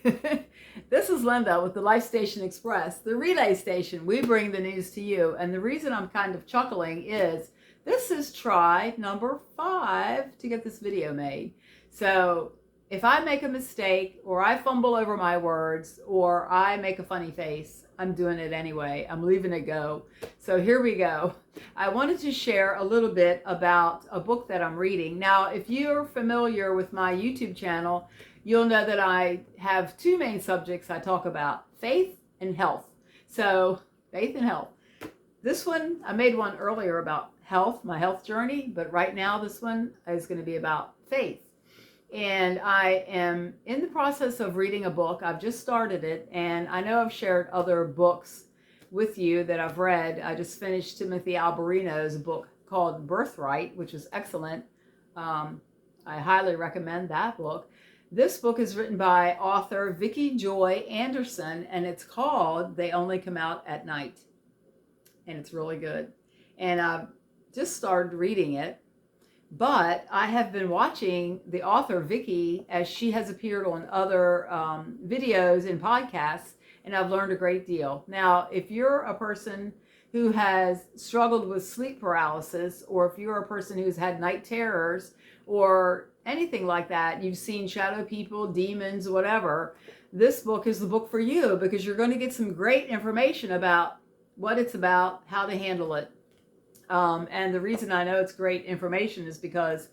This is Linda with the Life Station Express, the relay station. We bring the news to you. And the reason I'm kind of chuckling is this is try number 5 to get this video made. So if I make a mistake or I fumble over my words or I make a funny face, I'm doing it anyway. I'm leaving it go. So here we go. I wanted to share a little bit about a book that I'm reading. Now, if you're familiar with my YouTube channel, you'll know that I have 2 main subjects I talk about: faith and health. So faith and health. This one, I made one earlier about health, my health journey, but right now this one is going to be about faith. And I am in the process of reading a book. I've just started it, and I know I've shared other books with you that I've read. I just finished Timothy Alberino's book called Birthright, which is excellent. I highly recommend that book. This book is written by author Vicki Joy Anderson, and it's called They Only Come Out at Night. And it's really good. And I've just started reading it. But I have been watching the author, Vicki, as she has appeared on other videos and podcasts, and I've learned a great deal. Now, if you're a person who has struggled with sleep paralysis, or if you're a person who's had night terrors, or anything like that, you've seen shadow people, demons, whatever, this book is the book for you, because you're going to get some great information about what it's about, how to handle it. And the reason I know it's great information is because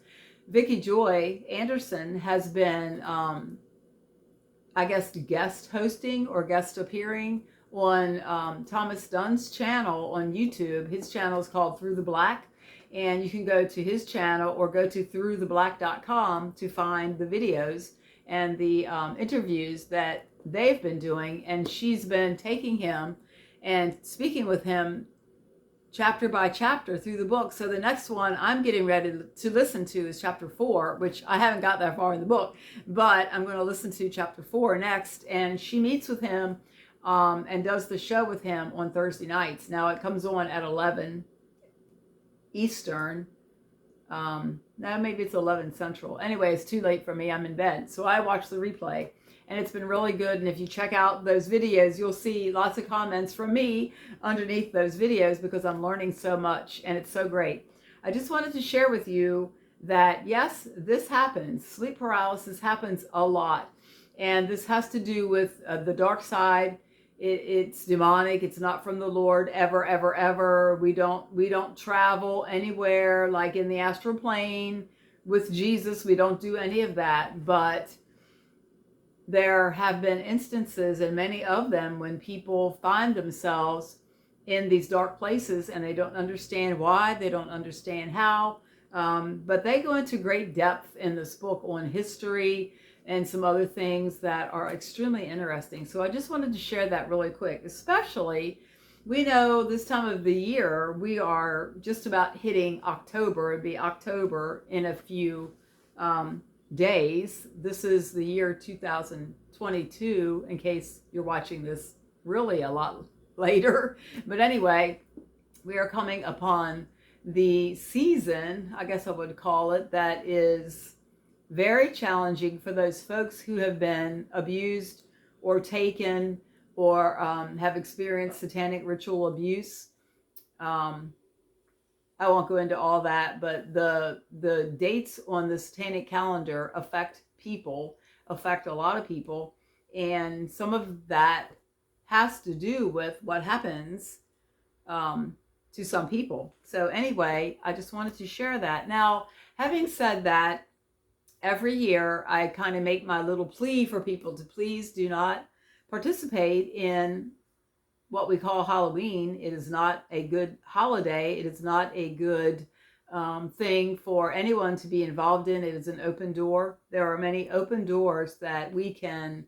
Vicki Joy Anderson has been, I guess, guest hosting or guest appearing on Thomas Dunn's channel on YouTube. His channel is called Through the Black, and you can go to his channel or go to throughtheblack.com to find the videos and the interviews that they've been doing. And she's been taking him and speaking with him chapter by chapter through the book. So the next one I'm getting ready to listen to is chapter 4, which I haven't got that far in the book, but I'm going to listen to chapter 4 next. And she meets with him and does the show with him on Thursday nights. Now it comes on at 11 Eastern. No, maybe it's 11 Central. Anyway, it's too late for me. I'm in bed. So I watch the replay. And it's been really good. And if you check out those videos, you'll see lots of comments from me underneath those videos, because I'm learning so much and it's so great. I just wanted to share with you that, yes, this happens. Sleep paralysis happens a lot. And this has to do with the dark side. It's demonic. It's not from the Lord ever, ever, ever. We don't travel anywhere like in the astral plane with Jesus. We don't do any of that. But there have been instances, and many of them, when people find themselves in these dark places and they don't understand why, they don't understand how, but they go into great depth in this book on history and some other things that are extremely interesting. So I just wanted to share that really quick. Especially, we know this time of the year, we are just about hitting October. It'd be October in a few days. This is the year 2022, in case you're watching this really a lot later. But anyway, we are coming upon the season, I guess I would call it, that is very challenging for those folks who have been abused or taken or have experienced satanic ritual abuse. I won't go into all that, but the dates on the satanic calendar affect a lot of people, and some of that has to do with what happens to some people. So anyway, I just wanted to share that. Now, having said that, every year I kind of make my little plea for people to please do not participate in what we call Halloween. It is not a good holiday. It is not a good thing for anyone to be involved in. It is an open door. There are many open doors that we can,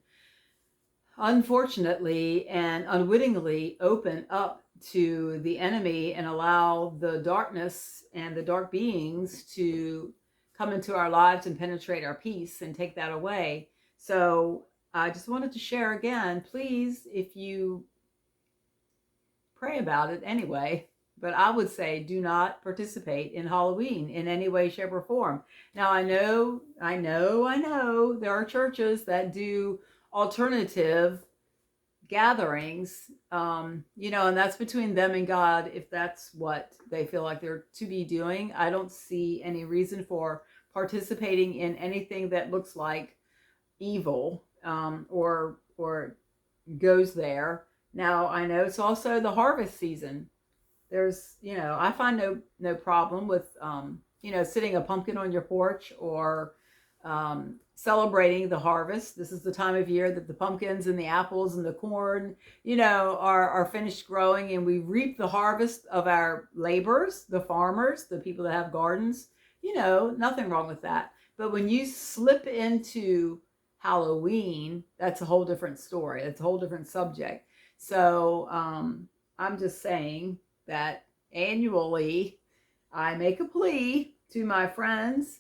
unfortunately and unwittingly, open up to the enemy and allow the darkness and the dark beings to come into our lives and penetrate our peace and take that away. So I just wanted to share again, please, if you pray about it anyway, but I would say do not participate in Halloween in any way, shape, or form. Now, I know there are churches that do alternative gatherings, and that's between them and God. If that's what they feel like they're to be doing, I don't see any reason for participating in anything that looks like evil, or goes there. Now, I know it's also the harvest season. There's, I find no problem with, sitting a pumpkin on your porch, or celebrating the harvest. This is the time of year that the pumpkins and the apples and the corn, are finished growing, and we reap the harvest of our labors, the farmers, the people that have gardens. Nothing wrong with that. But when you slip into Halloween, that's a whole different story. It's a whole different subject. So I'm just saying that annually I make a plea to my friends,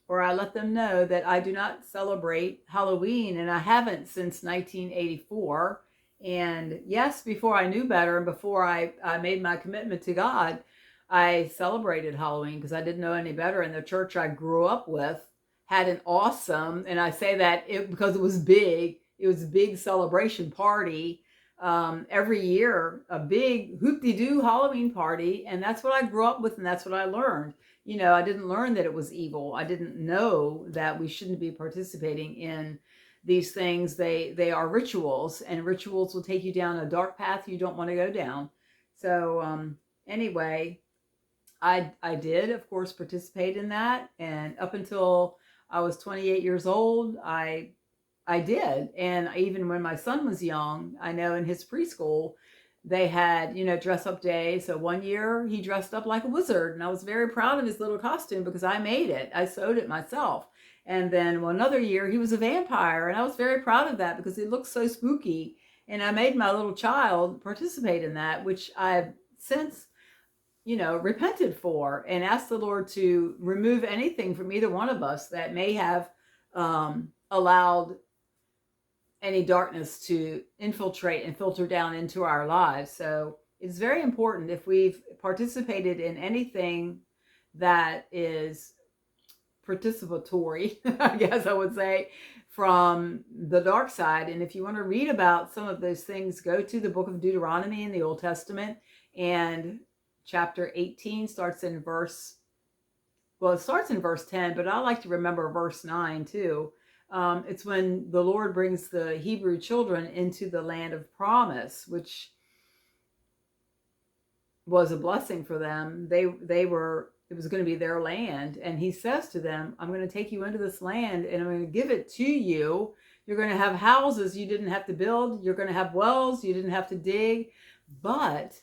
or I let them know that I do not celebrate Halloween, and I haven't since 1984. And yes, before I knew better and before I made my commitment to God, I celebrated Halloween because I didn't know any better. And the church I grew up with had an awesome, and I say that because it was big, it was a big celebration party. Every year, a big hoop-de-doo Halloween party. And that's what I grew up with, and that's what I learned. I didn't learn that it was evil. I didn't know that we shouldn't be participating in these things. They are rituals, and rituals will take you down a dark path you don't want to go down. So anyway, I did, of course, participate in that. And up until I was 28 years old, I did. And even when my son was young, I know in his preschool, they had, dress up day. So one year he dressed up like a wizard, and I was very proud of his little costume because I made it. I sewed it myself. And then another year he was a vampire, and I was very proud of that because it looked so spooky. And I made my little child participate in that, which I've since, repented for, and asked the Lord to remove anything from either one of us that may have allowed any darkness to infiltrate and filter down into our lives. So it's very important, if we've participated in anything that is participatory, I guess I would say, from the dark side. And if you want to read about some of those things, go to the book of Deuteronomy in the Old Testament, and chapter 18 starts in verse 10, but I like to remember verse 9 too. It's when the Lord brings the Hebrew children into the land of promise, which was a blessing for them. It was going to be their land. And he says to them, I'm going to take you into this land, and I'm going to give it to you. You're going to have houses you didn't have to build. You're going to have wells you didn't have to dig. But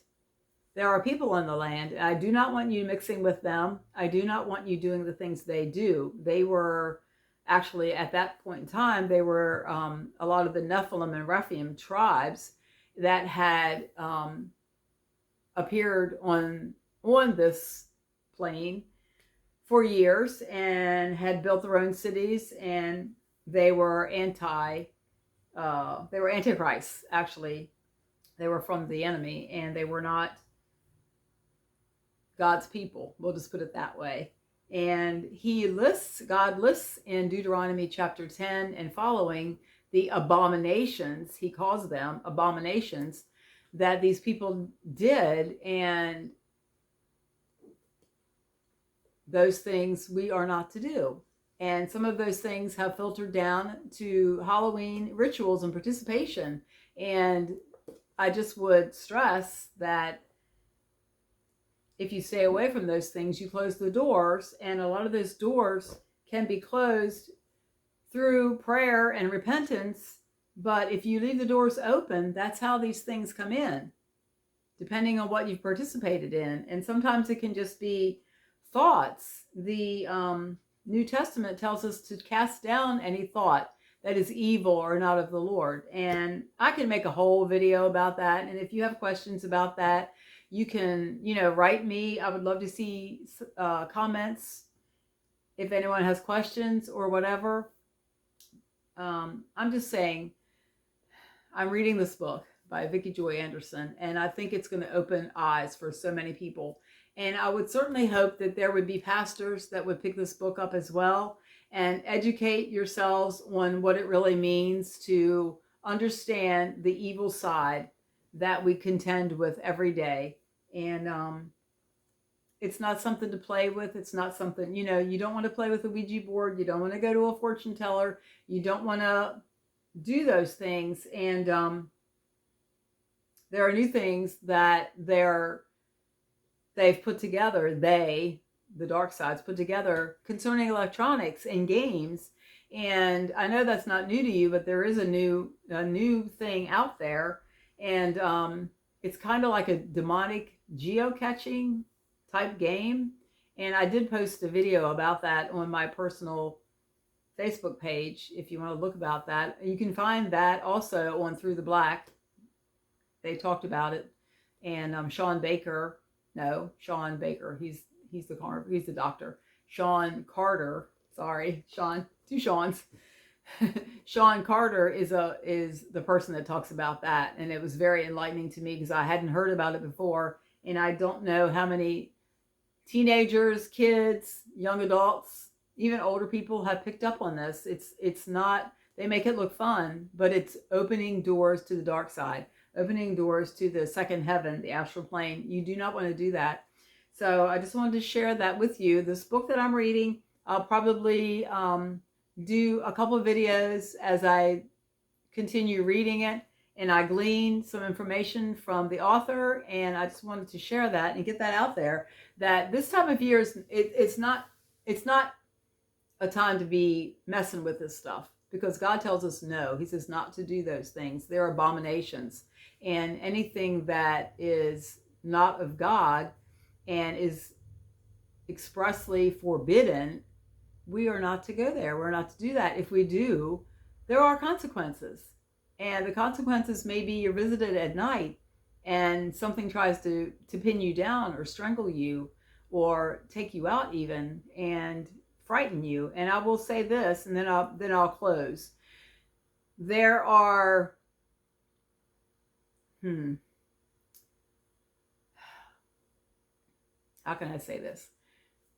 there are people in the land. I do not want you mixing with them. I do not want you doing the things they do. They were actually, at that point in time, they were a lot of the Nephilim and Rephaim tribes that had appeared on this plain for years and had built their own cities, and they were antichrists. Actually, they were from the enemy, and they were not God's people. We'll just put it that way. And God lists in Deuteronomy chapter 10 and following the abominations, he calls them abominations, that these people did. And those things we are not to do. And some of those things have filtered down to Halloween rituals and participation. And I just would stress that if you stay away from those things, you close the doors, and a lot of those doors can be closed through prayer and repentance. But if you leave the doors open, that's how these things come in, depending on what you've participated in. And sometimes it can just be thoughts. The New Testament tells us to cast down any thought that is evil or not of the Lord. And I can make a whole video about that. And if you have questions about that, you can, write me. I would love to see comments if anyone has questions or whatever. I'm just saying, I'm reading this book by Vicki Joy Anderson, and I think it's going to open eyes for so many people. And I would certainly hope that there would be pastors that would pick this book up as well, and educate yourselves on what it really means to understand the evil side that we contend with every day. And it's not something to play with. It's not something, you don't want to play with a Ouija board. You don't want to go to a fortune teller. You don't want to do those things. And there are new things that they've put together. The dark side's put together concerning electronics and games. And I know that's not new to you, but there is a new thing out there. And it's kind of like a demonic geocaching type game. And I did post a video about that on my personal Facebook page if you want to look about that. You can find that also on Through the Black. They talked about it. And Sean Baker, he's the doctor. Sean Carter, sorry, Sean, two Seans. Sean Carter is the person that talks about that, and it was very enlightening to me because I hadn't heard about it before, and I don't know how many teenagers, kids, young adults, even older people have picked up on this. It's not, they make it look fun, but it's opening doors to the dark side, opening doors to the second heaven, the astral plane. You do not want to do that. So I just wanted to share that with you. This book that I'm reading, I'll probably do a couple of videos as I continue reading it, and I glean some information from the author, and I just wanted to share that and get that out there, that this time of year it's not a time to be messing with this stuff, because God tells us no. He says not to do those things. They're abominations, and anything that is not of God and is expressly forbidden, we are not to go there. We're not to do that. If we do, there are consequences. And the consequences may be you're visited at night and something tries to pin you down or strangle you or take you out even and frighten you. And I will say this, and then I'll close. There are how can I say this?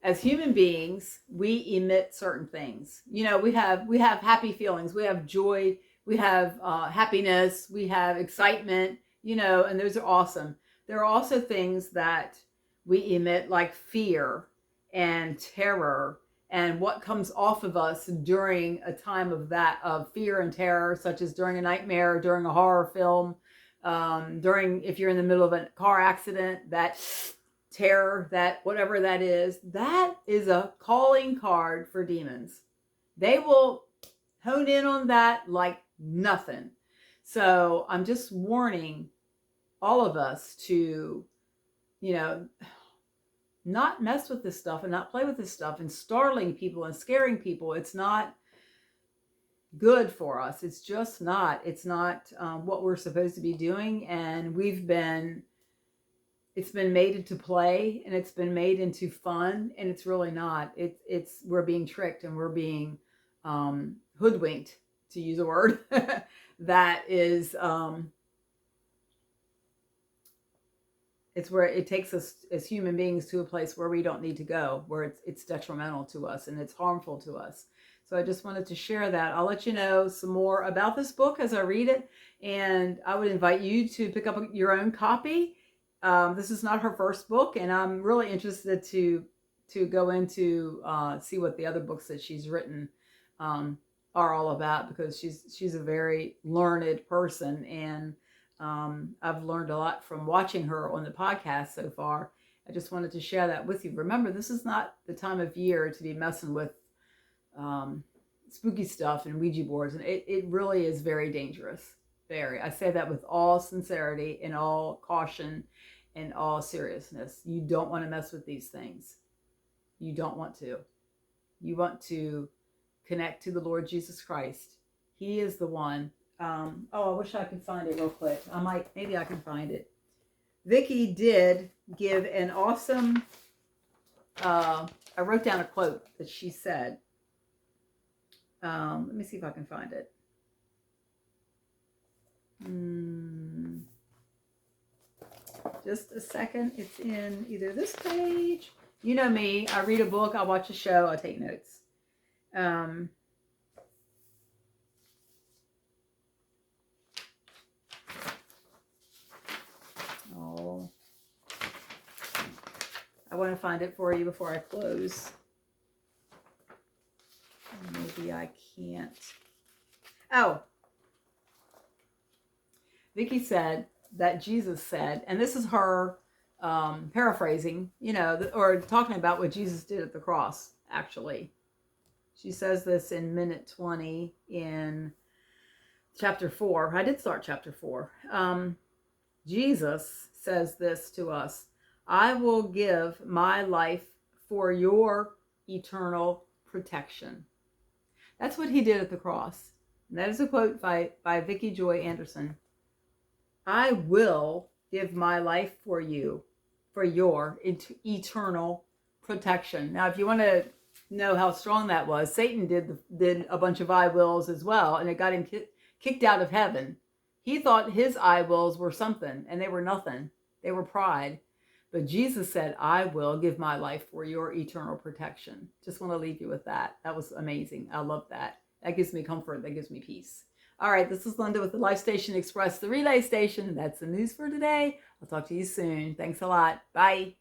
As human beings, we emit certain things. We have happy feelings, we have joy, we have happiness, we have excitement, and those are awesome. There are also things that we emit, like fear and terror, and what comes off of us during a time of fear and terror, such as during a nightmare, during a horror film, if you're in the middle of a car accident, that terror, that whatever that is a calling card for demons. They will hone in on that like nothing. So I'm just warning all of us to, not mess with this stuff and not play with this stuff and startling people and scaring people. It's not good for us. It's just not. It's not what we're supposed to be doing. And it's been made into play, and it's been made into fun, and it's really not. We're being tricked, and we're being hoodwinked, to use a word that is it's where it takes us as human beings to a place where we don't need to go, where it's detrimental to us and it's harmful to us. So I just wanted to share that. I'll let you know some more about this book as I read it, and I would invite you to pick up your own copy. This is not her first book, and I'm really interested to go into see what the other books that she's written are all about, because she's a very learned person, and I've learned a lot from watching her on the podcast so far. I just wanted to share that with you. Remember, this is not the time of year to be messing with spooky stuff and Ouija boards, and it really is very dangerous. Very. I say that with all sincerity and all caution and all seriousness. You don't want to mess with these things. You don't want to. You want to connect to the Lord Jesus Christ. He is the one. I wish I could find it real quick. Maybe I can find it. Vicki did give an awesome, I wrote down a quote that she said. Let me see if I can find it. Just a second. It's in either this page. You know me. I read a book. I watch a show. I take notes. Um, oh, I want to find it for you before I close. Maybe I can't. Oh, Vicky said that Jesus said, and this is her paraphrasing, you know, or talking about what Jesus did at the cross, actually. She says this in minute 20 in chapter 4. I did start chapter 4. Jesus says this to us: I will give my life for your eternal protection. That's what he did at the cross. And that is a quote by Vicky Joy Anderson. I will give my life for you, for your eternal protection. Now, if you want to know how strong that was, Satan did a bunch of I wills as well, and it got him kicked out of heaven. He thought his I wills were something, and they were nothing. They were pride. But Jesus said, I will give my life for your eternal protection. Just want to leave you with that. That was amazing. I love that. That gives me comfort. That gives me peace. All right, this is Linda with the Life Station Express, the relay station. That's the news for today. I'll talk to you soon. Thanks a lot. Bye.